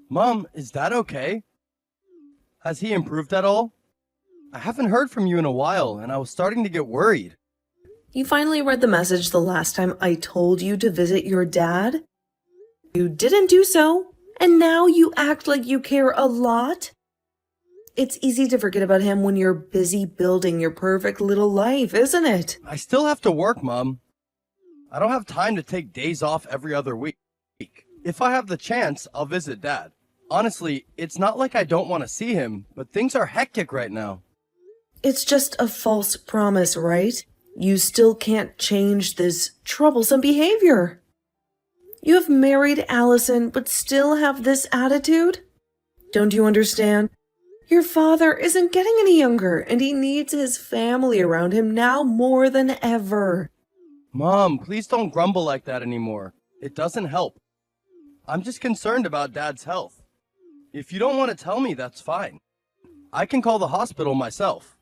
Mom, is Dad okay? Has he improved at all? I haven't heard from you in a while, and I was starting to get worried. You finally read the message the last time I told you to visit your dad? You didn't do so, and now you act like you care a lot? It's easy to forget about him when you're busy building your perfect little life, isn't it? I still have to work, Mom. I don't have time to take days off every other week. If I have the chance, I'll visit Dad. Honestly, it's not like I don't want to see him, but things are hectic right now. It's just a false promise, right? You still can't change this troublesome behavior. You have married Allison, but still have this attitude? Don't you understand? Your father isn't getting any younger, and he needs his family around him now more than ever. Mom, please don't grumble like that anymore. It doesn't help. I'm just concerned about Dad's health. If you don't want to tell me, that's fine. I can call the hospital myself.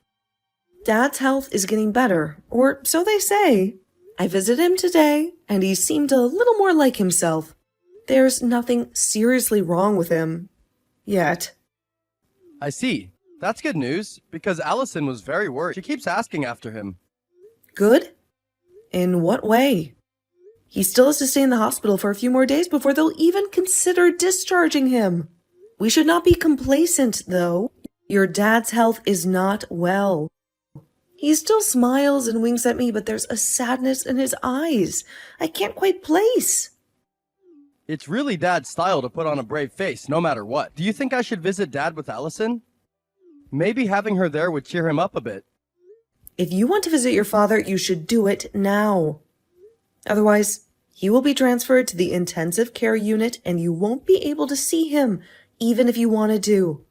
Dad's health is getting better, or so they say. I visited him today, and he seemed a little more like himself. There's nothing seriously wrong with him. Yet. I see. That's good news, because Allison was very worried. She keeps asking after him. Good? In what way? He still has to stay in the hospital for a few more days before they'll even consider discharging him. We should not be complacent, though. Your dad's health is not well. He still smiles and winks at me, but there's a sadness in his eyes I can't quite place. It's really Dad's style to put on a brave face, no matter what. Do you think I should visit Dad with Allison? Maybe having her there would cheer him up a bit. If you want to visit your father, you should do it now. Otherwise, he will be transferred to the intensive care unit and you won't be able to see him, even if you wanted to.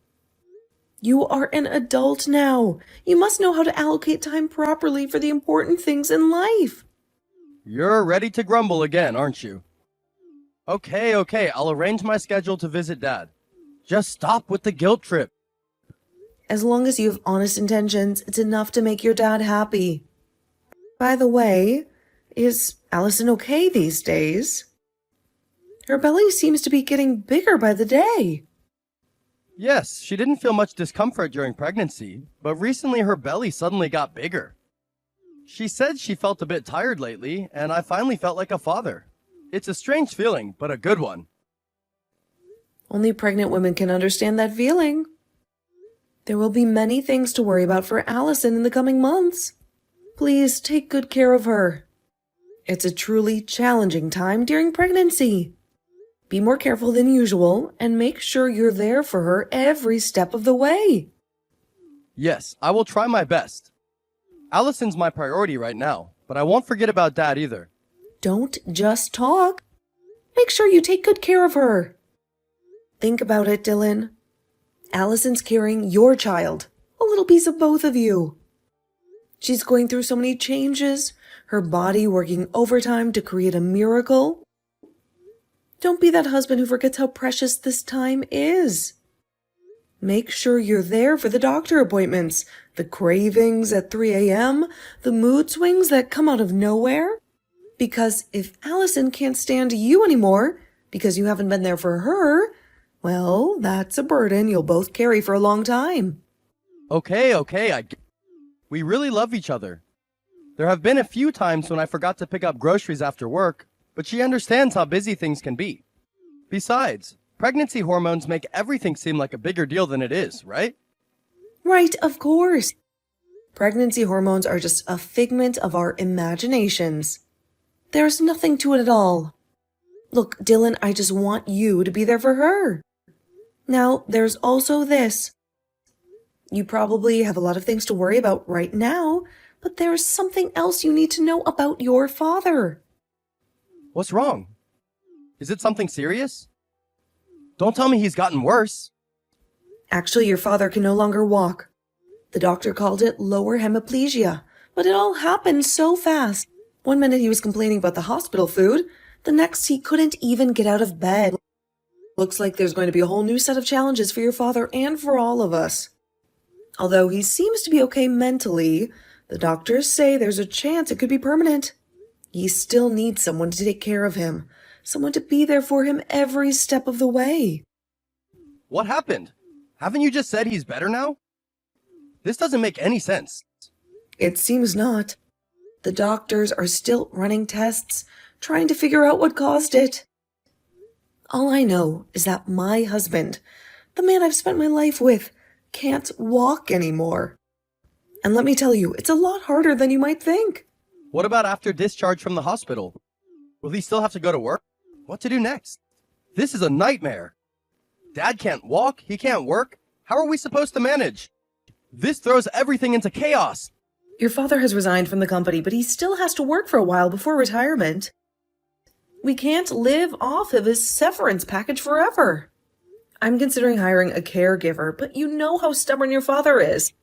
You are an adult now. You must know how to allocate time properly for the important things in life. You're ready to grumble again, aren't you? Okay, I'll arrange my schedule to visit Dad. Just stop with the guilt trip. As long as you have honest intentions, it's enough to make your dad happy. By the way, is Allison okay these days? Her belly seems to be getting bigger by the day. Yes, she didn't feel much discomfort during pregnancy, but recently her belly suddenly got bigger. She said she felt a bit tired lately, and I finally felt like a father. It's a strange feeling, but a good one. Only pregnant women can understand that feeling. There will be many things to worry about for Allison in the coming months. Please take good care of her. It's a truly challenging time during pregnancy. Be more careful than usual and make sure you're there for her every step of the way. Yes, I will try my best. Allison's my priority right now, but I won't forget about Dad either. Don't just talk. Make sure you take good care of her. Think about it, Dylan. Allison's carrying your child, a little piece of both of you. She's going through so many changes, her body working overtime to create a miracle. Don't be that husband who forgets how precious this time is. Make sure you're there for the doctor appointments, the cravings at 3 a.m., the mood swings that come out of nowhere. Because if Allison can't stand you anymore because you haven't been there for her, well, that's a burden you'll both carry for a long time. Okay, we really love each other. There have been a few times when I forgot to pick up groceries after work, but she understands how busy things can be. Besides, pregnancy hormones make everything seem like a bigger deal than it is, right? Right, of course. Pregnancy hormones are just a figment of our imaginations. There's nothing to it at all. Look, Dylan, I just want you to be there for her. Now, there's also this. You probably have a lot of things to worry about right now, but there's something else you need to know about your father. What's wrong? Is it something serious? Don't tell me he's gotten worse. Actually, your father can no longer walk. The doctor called it lower hemiplegia, but it all happened so fast. One minute he was complaining about the hospital food, the next he couldn't even get out of bed. Looks like there's going to be a whole new set of challenges for your father and for all of us. Although he seems to be okay mentally, the doctors say there's a chance it could be permanent. He still needs someone to take care of him, someone to be there for him every step of the way. What happened? Haven't you just said he's better now? This doesn't make any sense. It seems not. The doctors are still running tests, trying to figure out what caused it. All I know is that my husband, the man I've spent my life with, can't walk anymore. And let me tell you, it's a lot harder than you might think. What about after discharge from the hospital? Will he still have to go to work? What to do next? This is a nightmare. Dad can't walk, he can't work. How are we supposed to manage? This throws everything into chaos. Your father has resigned from the company, but he still has to work for a while before retirement. We can't live off of his severance package forever. I'm considering hiring a caregiver, but you know how stubborn your father is.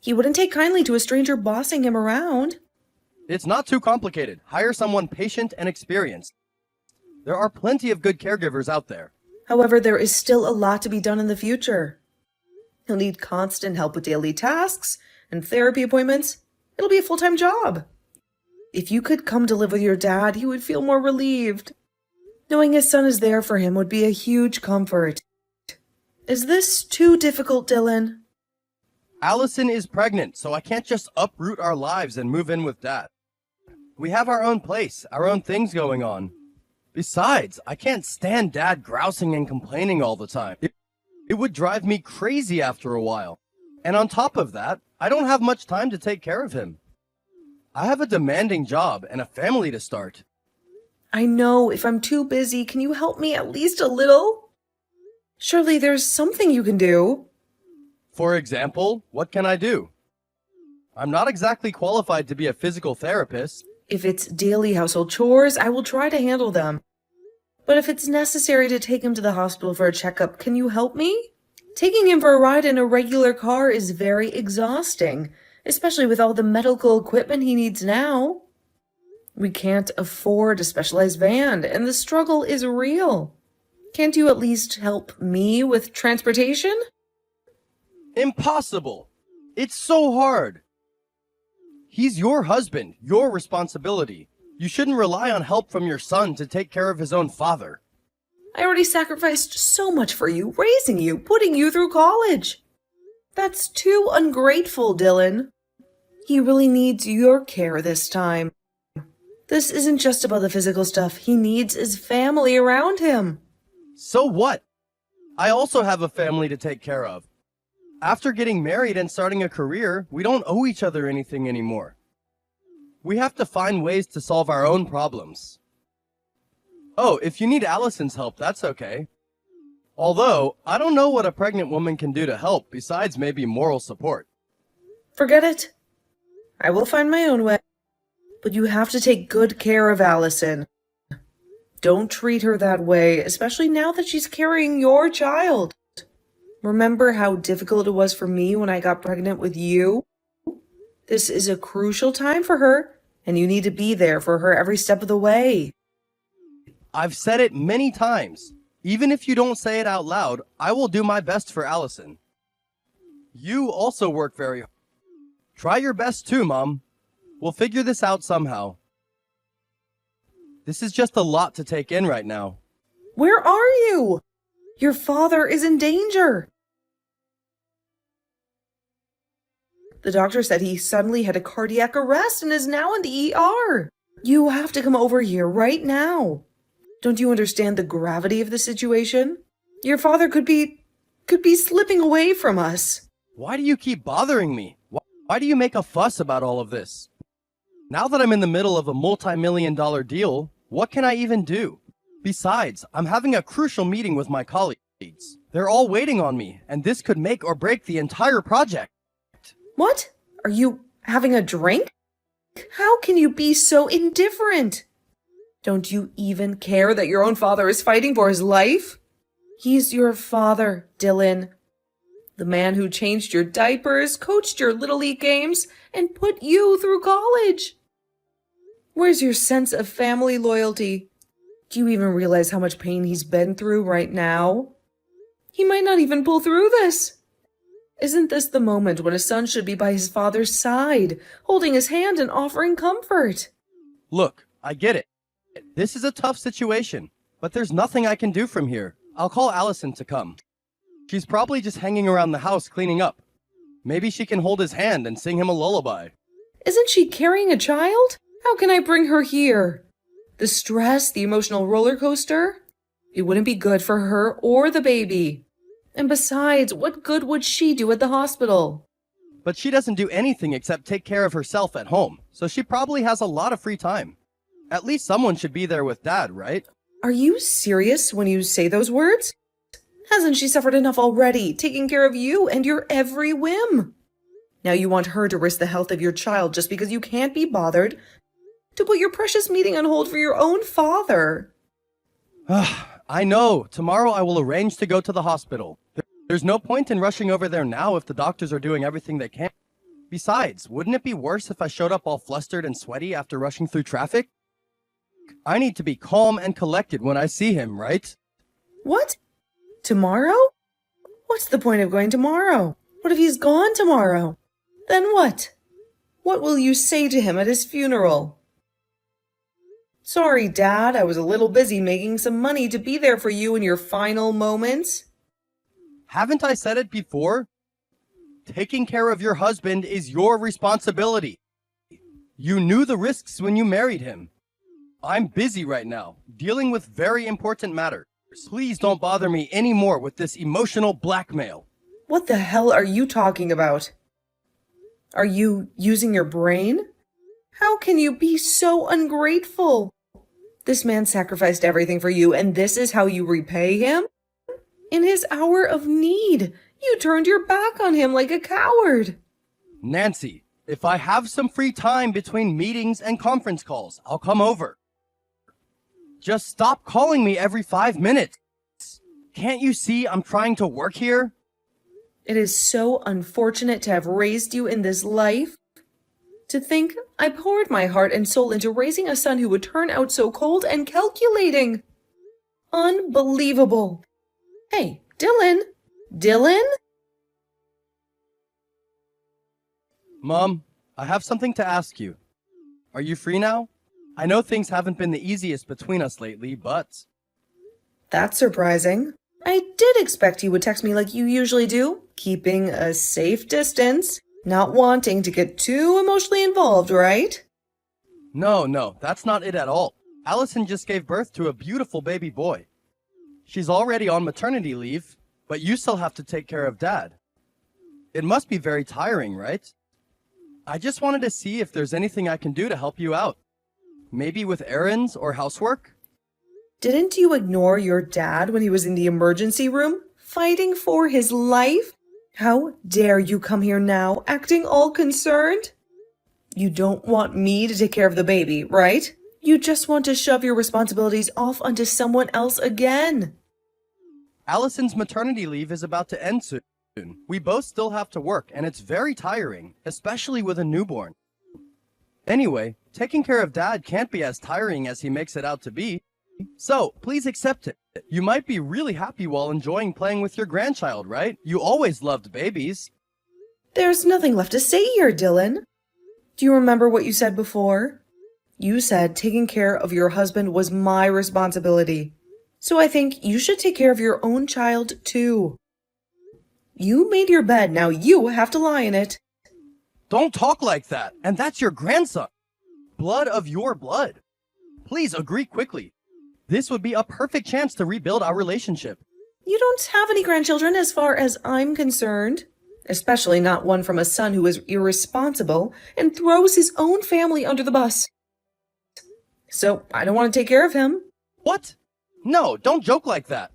He wouldn't take kindly to a stranger bossing him around. It's not too complicated. Hire someone patient and experienced. There are plenty of good caregivers out there. However, there is still a lot to be done in the future. He'll need constant help with daily tasks and therapy appointments. It'll be a full-time job. If you could come to live with your dad, he would feel more relieved. Knowing his son is there for him would be a huge comfort. Is this too difficult, Dylan? Allison is pregnant, so I can't just uproot our lives and move in with Dad. We have our own place, our own things going on. Besides, I can't stand Dad grousing and complaining all the time. It would drive me crazy after a while. And on top of that, I don't have much time to take care of him. I have a demanding job and a family to start. I know, if I'm too busy, can you help me at least a little? Surely there's something you can do. For example, what can I do? I'm not exactly qualified to be a physical therapist. If it's daily household chores, I will try to handle them. But if it's necessary to take him to the hospital for a checkup, can you help me? Taking him for a ride in a regular car is very exhausting, especially with all the medical equipment he needs now. We can't afford a specialized van, and the struggle is real. Can't you at least help me with transportation? Impossible! It's so hard! He's your husband, your responsibility. You shouldn't rely on help from your son to take care of his own father. I already sacrificed so much for you, raising you, putting you through college. That's too ungrateful, Dylan. He really needs your care this time. This isn't just about the physical stuff. He needs his family around him. So what? I also have a family to take care of. After getting married and starting a career, we don't owe each other anything anymore. We have to find ways to solve our own problems. Oh, if you need Allison's help, that's okay. Although, I don't know what a pregnant woman can do to help besides maybe moral support. Forget it. I will find my own way. But you have to take good care of Allison. Don't treat her that way, especially now that she's carrying your child. Remember how difficult it was for me when I got pregnant with you? This is a crucial time for her, and you need to be there for her every step of the way. I've said it many times. Even if you don't say it out loud, I will do my best for Allison. You also work very hard. Try your best too, Mom. We'll figure this out somehow. This is just a lot to take in right now. Where are you? Your father is in danger. The doctor said he suddenly had a cardiac arrest and is now in the ER. You have to come over here right now. Don't you understand the gravity of the situation? Your father could be slipping away from us. Why do you keep bothering me? Why do you make a fuss about all of this? Now that I'm in the middle of a multi-million-dollar deal, what can I even do? Besides, I'm having a crucial meeting with my colleagues. They're all waiting on me, and this could make or break the entire project. What? Are you having a drink? How can you be so indifferent? Don't you even care that your own father is fighting for his life? He's your father, Dylan. The man who changed your diapers, coached your Little League games, and put you through college. Where's your sense of family loyalty? Do you even realize how much pain he's been through right now? He might not even pull through this. Isn't this the moment when a son should be by his father's side, holding his hand and offering comfort? Look, I get it. This is a tough situation, but there's nothing I can do from here. I'll call Allison to come. She's probably just hanging around the house cleaning up. Maybe she can hold his hand and sing him a lullaby. Isn't she carrying a child? How can I bring her here? The stress, the emotional roller coaster? It wouldn't be good for her or the baby. And besides, what good would she do at the hospital? But she doesn't do anything except take care of herself at home, so she probably has a lot of free time. At least someone should be there with Dad, right? Are you serious when you say those words? Hasn't she suffered enough already, taking care of you and your every whim? Now you want her to risk the health of your child just because you can't be bothered to put your precious meeting on hold for your own father. I know. Tomorrow I will arrange to go to the hospital. There's no point in rushing over there now if the doctors are doing everything they can. Besides, wouldn't it be worse if I showed up all flustered and sweaty after rushing through traffic? I need to be calm and collected when I see him, right? What? Tomorrow? What's the point of going tomorrow? What if he's gone tomorrow? Then what? What will you say to him at his funeral? Sorry, Dad, I was a little busy making some money to be there for you in your final moments. Haven't I said it before? Taking care of your husband is your responsibility. You knew the risks when you married him. I'm busy right now, dealing with very important matters. Please don't bother me anymore with this emotional blackmail. What the hell are you talking about? Are you using your brain? How can you be so ungrateful? This man sacrificed everything for you, and this is how you repay him? In his hour of need, you turned your back on him like a coward. Nancy, if I have some free time between meetings and conference calls, I'll come over. Just stop calling me every 5 minutes. Can't you see I'm trying to work here? It is so unfortunate to have raised you in this life. To think I poured my heart and soul into raising a son who would turn out so cold and calculating. Unbelievable. Hey, Dylan? Dylan? Mom, I have something to ask you. Are you free now? I know things haven't been the easiest between us lately, but... That's surprising. I did expect you would text me like you usually do, keeping a safe distance, not wanting to get too emotionally involved, right? No, that's not it at all. Allison just gave birth to a beautiful baby boy. She's already on maternity leave, but you still have to take care of Dad. It must be very tiring, right? I just wanted to see if there's anything I can do to help you out. Maybe with errands or housework? Didn't you ignore your dad when he was in the emergency room, fighting for his life? How dare you come here now, acting all concerned? You don't want me to take care of the baby, right? You just want to shove your responsibilities off onto someone else again. Allison's maternity leave is about to end soon. We both still have to work, and it's very tiring, especially with a newborn. Anyway, taking care of Dad can't be as tiring as he makes it out to be. So, please accept it. You might be really happy while enjoying playing with your grandchild, right? You always loved babies. There's nothing left to say here, Dylan. Do you remember what you said before? You said taking care of your husband was my responsibility. So I think you should take care of your own child, too. You made your bed, now you have to lie in it. Don't talk like that, and that's your grandson. Blood of your blood. Please agree quickly. This would be a perfect chance to rebuild our relationship. You don't have any grandchildren as far as I'm concerned. Especially not one from a son who is irresponsible and throws his own family under the bus. So I don't want to take care of him. What? No, don't joke like that.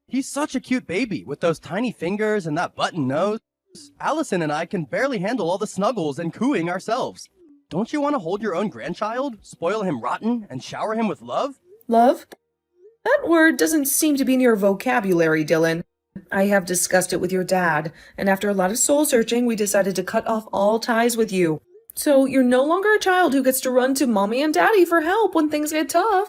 He's such a cute baby with those tiny fingers and that button nose. Allison and I can barely handle all the snuggles and cooing ourselves. Don't you want to hold your own grandchild, spoil him rotten, and shower him with love? Love? That word doesn't seem to be in your vocabulary, Dylan. I have discussed it with your dad, and after a lot of soul-searching, we decided to cut off all ties with you. So you're no longer a child who gets to run to mommy and daddy for help when things get tough.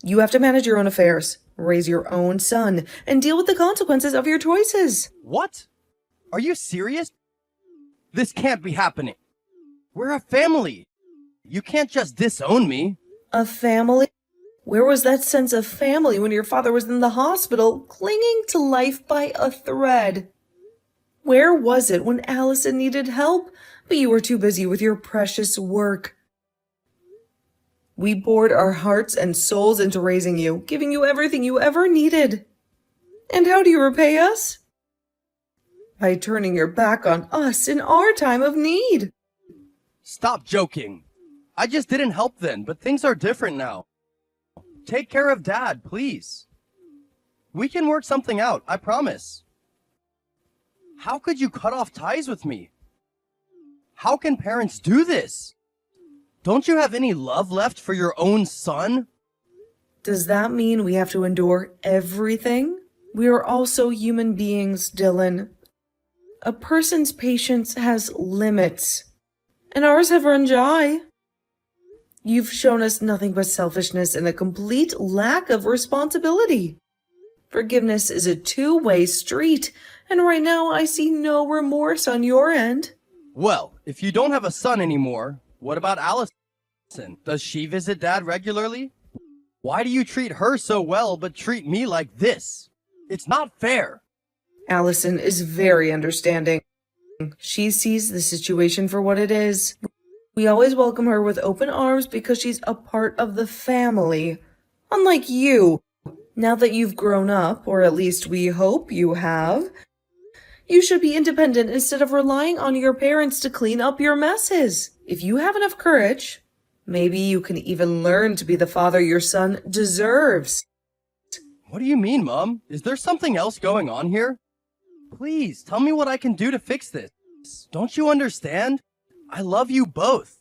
You have to manage your own affairs, raise your own son, and deal with the consequences of your choices. What? Are you serious? This can't be happening. We're a family. You can't just disown me. A family? Where was that sense of family when your father was in the hospital, clinging to life by a thread? Where was it when Allison needed help, but you were too busy with your precious work? We poured our hearts and souls into raising you, giving you everything you ever needed. And how do you repay us? By turning your back on us in our time of need. Stop joking. I just didn't help then, but things are different now. Take care of Dad, please. We can work something out, I promise. How could you cut off ties with me? How can parents do this? Don't you have any love left for your own son? Does that mean we have to endure everything? We are also human beings, Dylan. A person's patience has limits, and ours have run dry. You've shown us nothing but selfishness and a complete lack of responsibility. Forgiveness is a two-way street, and right now I see no remorse on your end. Well, if you don't have a son anymore, what about Allison? Does she visit Dad regularly? Why do you treat her so well but treat me like this? It's not fair. Allison is very understanding. She sees the situation for what it is. We always welcome her with open arms because she's a part of the family. Unlike you, now that you've grown up, or at least we hope you have, you should be independent instead of relying on your parents to clean up your messes. If you have enough courage, maybe you can even learn to be the father your son deserves. What do you mean, Mom? Is there something else going on here? Please, tell me what I can do to fix this. Don't you understand? I love you both.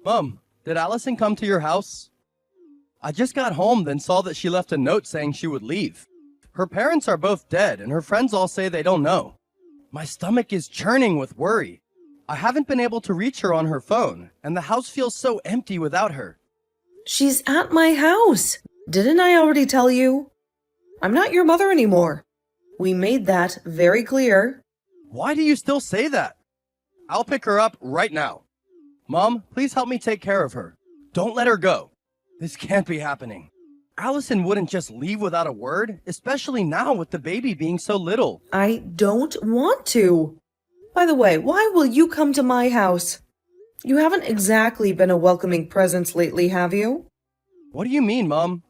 Mom, did Allison come to your house? I just got home, then saw that she left a note saying she would leave. Her parents are both dead, and her friends all say they don't know. My stomach is churning with worry. I haven't been able to reach her on her phone, and the house feels so empty without her. She's at my house. Didn't I already tell you? I'm not your mother anymore. We made that very clear. Why do you still say that? I'll pick her up right now. Mom, please help me take care of her. Don't let her go. This can't be happening. Allison wouldn't just leave without a word, especially now with the baby being so little. I don't want to. By the way, why will you come to my house? You haven't exactly been a welcoming presence lately, have you? What do you mean, Mom?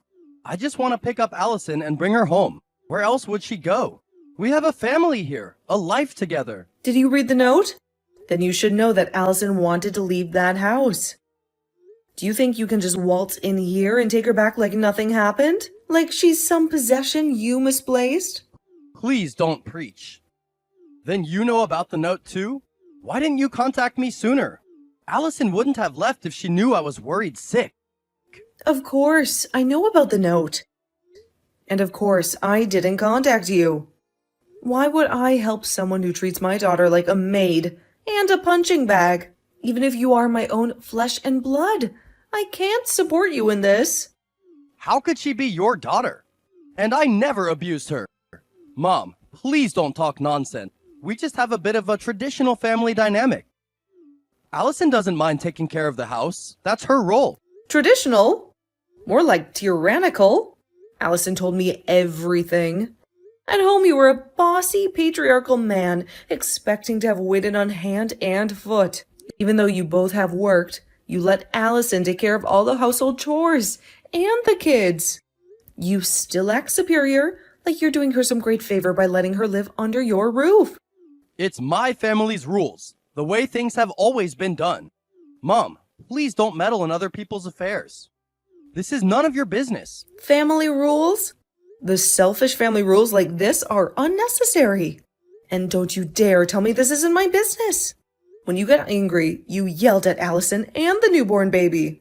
I just want to pick up Allison and bring her home. Where else would she go? We have a family here, a life together. Did you read the note? Then you should know that Allison wanted to leave that house. Do you think you can just waltz in here and take her back like nothing happened? Like she's some possession you misplaced? Please don't preach. Then you know about the note too? Why didn't you contact me sooner? Allison wouldn't have left if she knew I was worried sick. Of course, I know about the note. And of course, I didn't contact you. Why would I help someone who treats my daughter like a maid and a punching bag? Even if you are my own flesh and blood, I can't support you in this. How could she be your daughter? And I never abused her. Mom, please don't talk nonsense. We just have a bit of a traditional family dynamic. Allison doesn't mind taking care of the house. That's her role. Traditional? More like tyrannical. Allison told me everything. At home you were a bossy, patriarchal man, expecting to have waited on hand and foot. Even though you both have worked, you let Allison take care of all the household chores and the kids. You still act superior, like you're doing her some great favor by letting her live under your roof. It's my family's rules, the way things have always been done. Mom, please don't meddle in other people's affairs. This is none of your business. Family rules? The selfish family rules like this are unnecessary. And don't you dare tell me this isn't my business. When you got angry, you yelled at Allison and the newborn baby.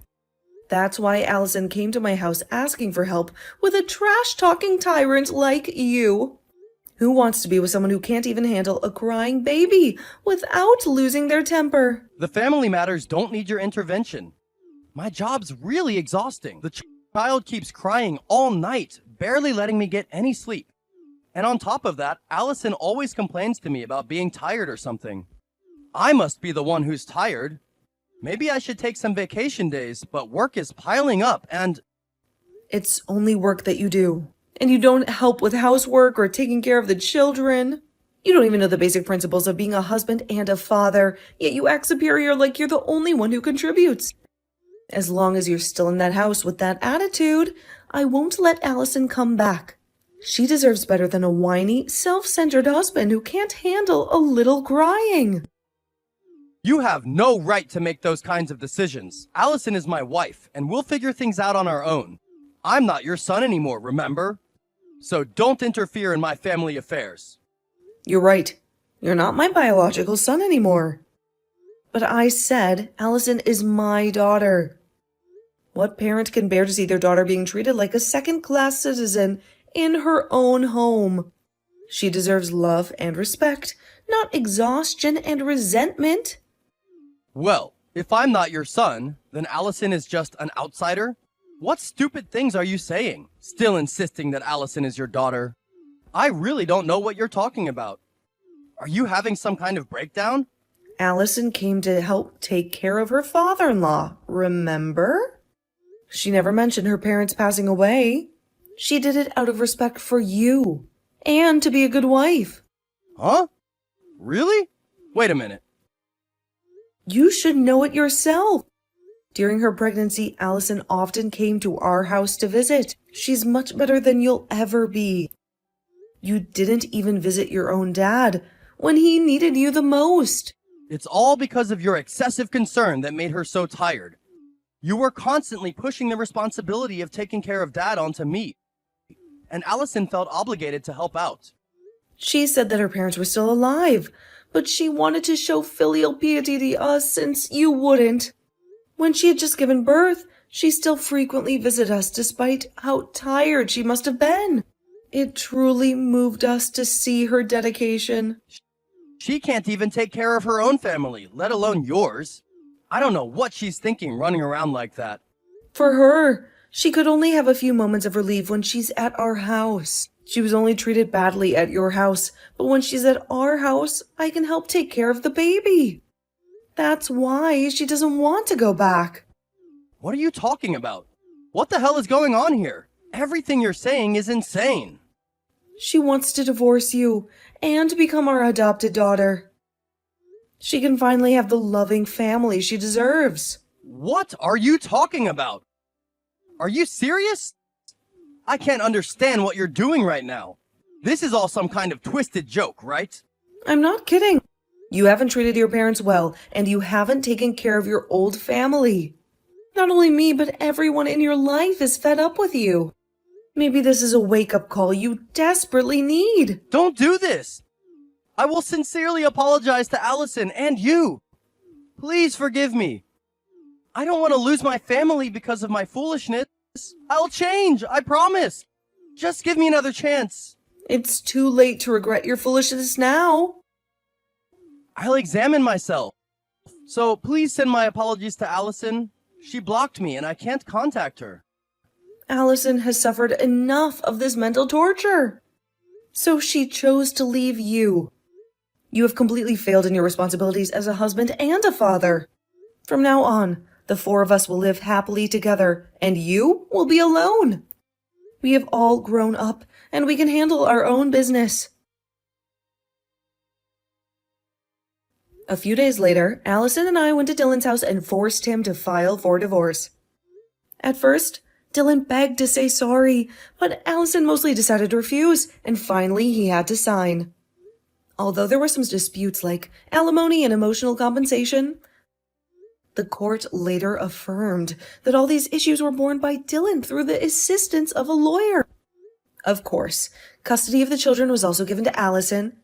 That's why Allison came to my house asking for help with a trash-talking tyrant like you. Who wants to be with someone who can't even handle a crying baby without losing their temper? The family matters don't need your intervention. My job's really exhausting. The child keeps crying all night, barely letting me get any sleep. And on top of that, Allison always complains to me about being tired or something. I must be the one who's tired. Maybe I should take some vacation days, but work is piling up and It's only work that you do. And you don't help with housework or taking care of the children. You don't even know the basic principles of being a husband and a father, yet you act superior like you're the only one who contributes. As long as you're still in that house with that attitude, I won't let Allison come back. She deserves better than a whiny, self-centered husband who can't handle a little crying. you have no right to make those kinds of decisions. Allison is my wife, and we'll figure things out on our own. I'm not your son anymore, remember? So don't interfere in my family affairs. You're right. You're not my biological son anymore. But I said Allison is my daughter. What parent can bear to see their daughter being treated like a second-class citizen in her own home? She deserves love and respect, not exhaustion and resentment. Well, if I'm not your son, then Allison is just an outsider? What stupid things are you saying? Still insisting that Allison is your daughter? I really don't know what you're talking about. Are you having some kind of breakdown? Allison came to help take care of her father-in-law, remember? She never mentioned her parents passing away. She did it out of respect for you, and to be a good wife. Huh? Really? Wait a minute. You should know it yourself. During her pregnancy, Allison often came to our house to visit. She's much better than you'll ever be. You didn't even visit your own dad when he needed you the most. It's all because of your excessive concern that made her so tired. You were constantly pushing the responsibility of taking care of Dad onto me, and Allison felt obligated to help out. She said that her parents were still alive, but she wanted to show filial piety to us since you wouldn't. When she had just given birth, she still frequently visited us despite how tired she must have been. It truly moved us to see her dedication. She can't even take care of her own family, let alone yours. I don't know what she's thinking running around like that. For her, she could only have a few moments of relief when she's at our house. She was only treated badly at your house, but when she's at our house, I can help take care of the baby. That's why she doesn't want to go back. What are you talking about? What the hell is going on here? Everything you're saying is insane. She wants to divorce you and become our adopted daughter. She can finally have the loving family she deserves. What are you talking about? Are you serious? I can't understand what you're doing right now. This is all some kind of twisted joke, right? I'm not kidding. You haven't treated your parents well, and you haven't taken care of your old family. Not only me, but everyone in your life is fed up with you. Maybe this is a wake-up call you desperately need. Don't do this! I will sincerely apologize to Allison and you. Please forgive me. I don't want to lose my family because of my foolishness. I'll change, I promise. Just give me another chance. It's too late to regret your foolishness now. I'll examine myself. So please send my apologies to Allison. She blocked me and I can't contact her. Allison has suffered enough of this mental torture. So she chose to leave you. You have completely failed in your responsibilities as a husband and a father. From now on, the four of us will live happily together, and you will be alone. We have all grown up, and we can handle our own business. A few days later, Allison and I went to Dylan's house and forced him to file for divorce. At first, Dylan begged to say sorry, but Allison mostly decided to refuse, and finally he had to sign. Although there were some disputes like alimony and emotional compensation, the court later affirmed that all these issues were borne by Dylan through the assistance of a lawyer. Of course, custody of the children was also given to Allison,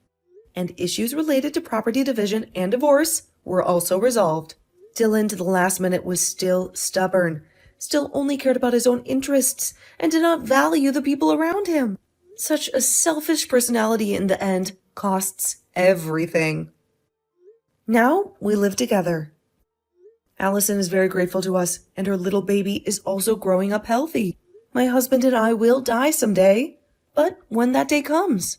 and issues related to property division and divorce were also resolved. Dylan, to the last minute, was still stubborn, still only cared about his own interests, and did not value the people around him. Such a selfish personality in the end costs everything. Now we live together. Allison is very grateful to us, and her little baby is also growing up healthy. My husband and I will die someday, but when that day comes,